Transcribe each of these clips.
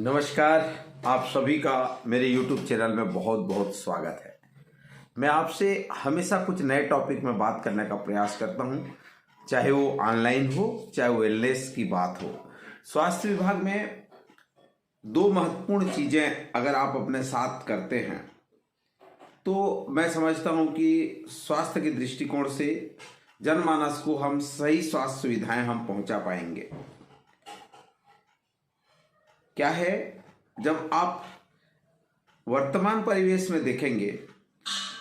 नमस्कार। आप सभी का मेरे YouTube चैनल में बहुत बहुत स्वागत है। मैं आपसे हमेशा कुछ नए टॉपिक में बात करने का प्रयास करता हूं, चाहे वो ऑनलाइन हो, चाहे वेलनेस की बात हो। स्वास्थ्य विभाग में दो महत्वपूर्ण चीज़ें अगर आप अपने साथ करते हैं तो मैं समझता हूं कि स्वास्थ्य के दृष्टिकोण से जनमानस को हम सही स्वास्थ्य सुविधाएं हम पहुंचा पाएंगे। क्या है, जब आप वर्तमान परिवेश में देखेंगे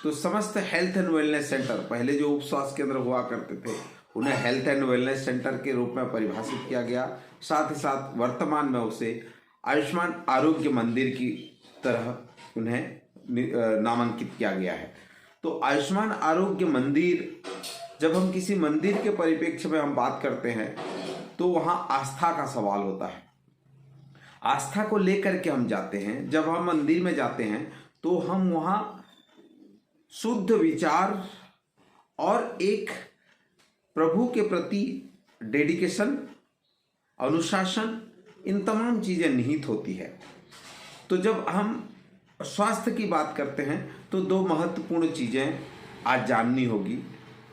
तो समस्त हेल्थ एंड वेलनेस सेंटर, पहले जो उप स्वास्थ्य केंद्र हुआ करते थे उन्हें हेल्थ एंड वेलनेस सेंटर के रूप में परिभाषित किया गया। साथ ही साथ वर्तमान में उसे आयुष्मान आरोग्य मंदिर की तरह उन्हें नामांकित किया गया है। तो आयुष्मान आरोग्य मंदिर, जब हम किसी मंदिर के परिप्रेक्ष्य में हम बात करते हैं तो वहाँ आस्था का सवाल होता है। आस्था को लेकर के हम जाते हैं। जब हम मंदिर में जाते हैं तो हम वहाँ शुद्ध विचार और एक प्रभु के प्रति डेडिकेशन, अनुशासन, इन तमाम चीज़ें निहित होती है। तो जब हम स्वास्थ्य की बात करते हैं तो दो महत्वपूर्ण चीज़ें आज जाननी होगी।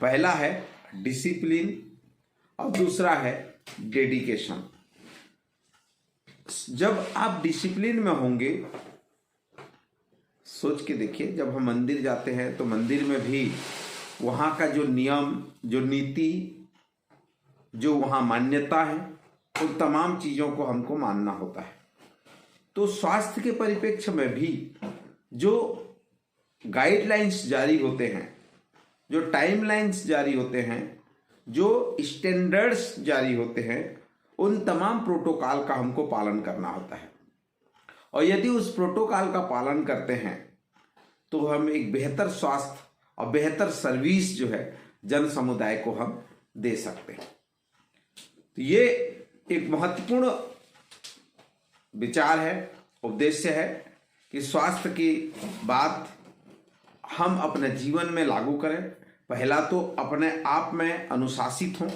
पहला है डिसिप्लिन और दूसरा है डेडिकेशन। जब आप डिसिप्लिन में होंगे, सोच के देखिए, जब हम मंदिर जाते हैं तो मंदिर में भी वहाँ का जो नियम, जो नीति, जो वहाँ मान्यता है, उन तमाम चीज़ों को हमको मानना होता है। तो स्वास्थ्य के परिप्रेक्ष्य में भी जो गाइडलाइंस जारी होते हैं, जो टाइमलाइंस जारी होते हैं, जो स्टैंडर्ड्स जारी होते हैं, उन तमाम प्रोटोकॉल का हमको पालन करना होता है। और यदि उस प्रोटोकॉल का पालन करते हैं तो हम एक बेहतर स्वास्थ्य और बेहतर सर्विस जो है जन समुदाय को हम दे सकते हैं। तो ये एक महत्वपूर्ण विचार है, उद्देश्य है कि स्वास्थ्य की बात हम अपने जीवन में लागू करें। पहला तो अपने आप में अनुशासित हों,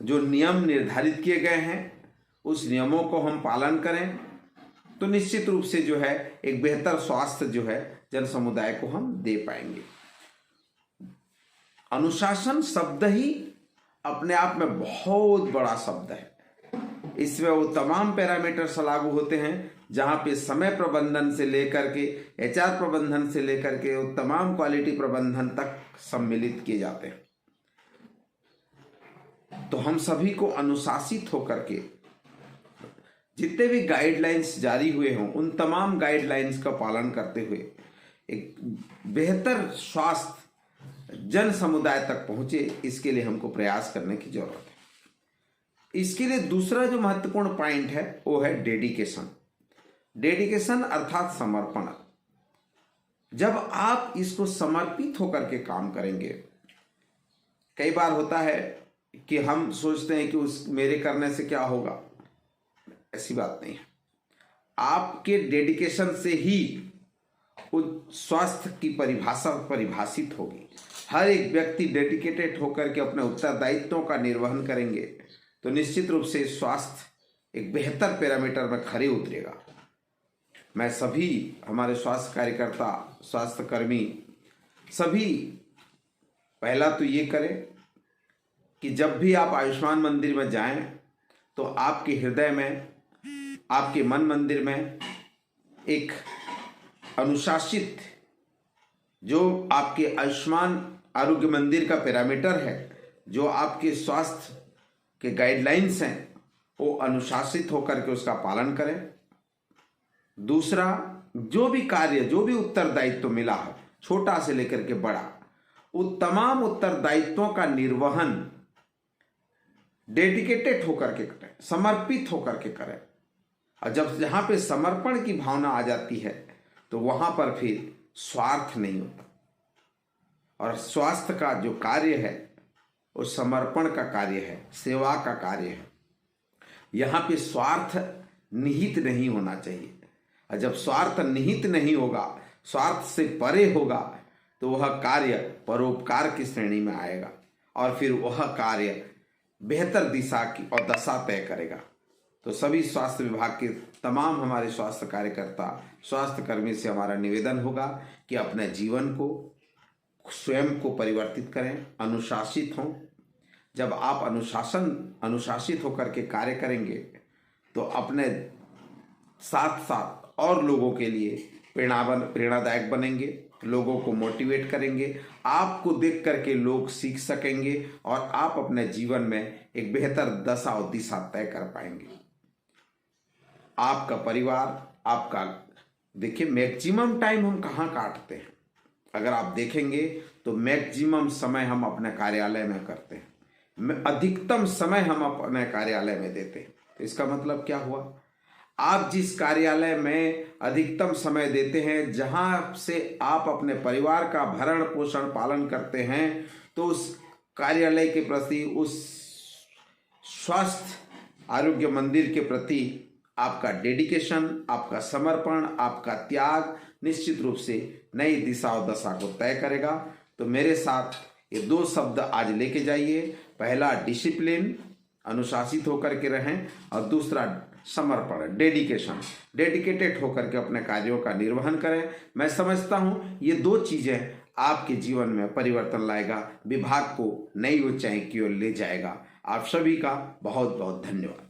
जो नियम निर्धारित किए गए हैं उस नियमों को हम पालन करें तो निश्चित रूप से जो है एक बेहतर स्वास्थ्य जो है जन समुदाय को हम दे पाएंगे। अनुशासन शब्द ही अपने आप में बहुत बड़ा शब्द है। इसमें वो तमाम पैरामीटर्स लागू होते हैं जहाँ पे समय प्रबंधन से लेकर के एचआर प्रबंधन से लेकर के वो तमाम क्वालिटी प्रबंधन तक सम्मिलित किए जाते हैं। तो हम सभी को अनुशासित होकर के जितने भी गाइडलाइंस जारी हुए हों उन तमाम गाइडलाइंस का पालन करते हुए एक बेहतर स्वास्थ्य जन समुदाय तक पहुंचे, इसके लिए हमको प्रयास करने की जरूरत है। इसके लिए दूसरा जो महत्वपूर्ण पॉइंट है वो है डेडिकेशन। डेडिकेशन अर्थात समर्पण। जब आप इसको समर्पित होकर के काम करेंगे, कई बार होता है कि हम सोचते हैं कि उस मेरे करने से क्या होगा, ऐसी बात नहीं है। आपके डेडिकेशन से ही उस स्वास्थ्य की परिभाषा परिभाषित होगी। हर एक व्यक्ति डेडिकेटेड होकर के अपने उत्तरदायित्वों का निर्वहन करेंगे तो निश्चित रूप से स्वास्थ्य एक बेहतर पैरामीटर में खरे उतरेगा। मैं सभी हमारे स्वास्थ्य कार्यकर्ता, स्वास्थ्य कर्मी सभी पहला तो ये करें कि जब भी आप आयुष्मान मंदिर में जाएं तो आपके हृदय में, आपके मन मंदिर में एक अनुशासित, जो आपके आयुष्मान आरोग्य मंदिर का पैरामीटर है, जो आपके स्वास्थ्य के गाइडलाइंस हैं, वो अनुशासित होकर के उसका पालन करें। दूसरा, जो भी कार्य, जो भी उत्तरदायित्व मिला है, छोटा से लेकर के बड़ा, उन तमाम उत्तरदायित्वों का निर्वहन डेडिकेटेड होकर के करें, समर्पित होकर के करें। और जब जहाँ पे समर्पण की भावना आ जाती है तो वहाँ पर फिर स्वार्थ नहीं होता। और स्वास्थ्य का जो कार्य है वो समर्पण का कार्य है, सेवा का कार्य है। यहाँ पे स्वार्थ निहित नहीं होना चाहिए। और जब स्वार्थ निहित नहीं होगा, स्वार्थ से परे होगा, तो वह कार्य परोपकार की श्रेणी में आएगा और फिर वह कार्य बेहतर दिशा की और दशा तय करेगा। तो सभी स्वास्थ्य विभाग के तमाम हमारे स्वास्थ्य कार्यकर्ता, स्वास्थ्य कर्मी से हमारा निवेदन होगा कि अपने जीवन को, स्वयं को परिवर्तित करें, अनुशासित हों। जब आप अनुशासित होकर के कार्य करेंगे तो अपने साथ साथ और लोगों के लिए प्रेरणादायक बनेंगे, लोगों को मोटिवेट करेंगे। आपको देख करके लोग सीख सकेंगे और आप अपने जीवन में एक बेहतर दशा और दिशा तय कर पाएंगे। आपका परिवार, आपका, देखिए मैक्सिमम टाइम हम कहाँ काटते हैं, अगर आप देखेंगे तो मैक्सिमम समय हम अपने कार्यालय में करते हैं, अधिकतम समय हम अपने कार्यालय में देते हैं। तो इसका मतलब क्या हुआ, आप जिस कार्यालय में अधिकतम समय देते हैं, जहां से आप अपने परिवार का भरण पोषण पालन करते हैं, तो उस कार्यालय के प्रति, उस स्वास्थ्य आरोग्य मंदिर के प्रति आपका डेडिकेशन, आपका समर्पण, आपका त्याग निश्चित रूप से नई दिशा और दशा को तय करेगा। तो मेरे साथ ये 2 शब्द आज लेके जाइए। पहला डिसिप्लिन, अनुशासित होकर के रहें, और दूसरा समर्पण, डेडिकेशन, डेडिकेटेड होकर के अपने कार्यों का निर्वहन करें। मैं समझता हूँ ये 2 चीज़ें आपके जीवन में परिवर्तन लाएगा, विभाग को नई ऊंचाई की ओर ले जाएगा। आप सभी का बहुत बहुत धन्यवाद।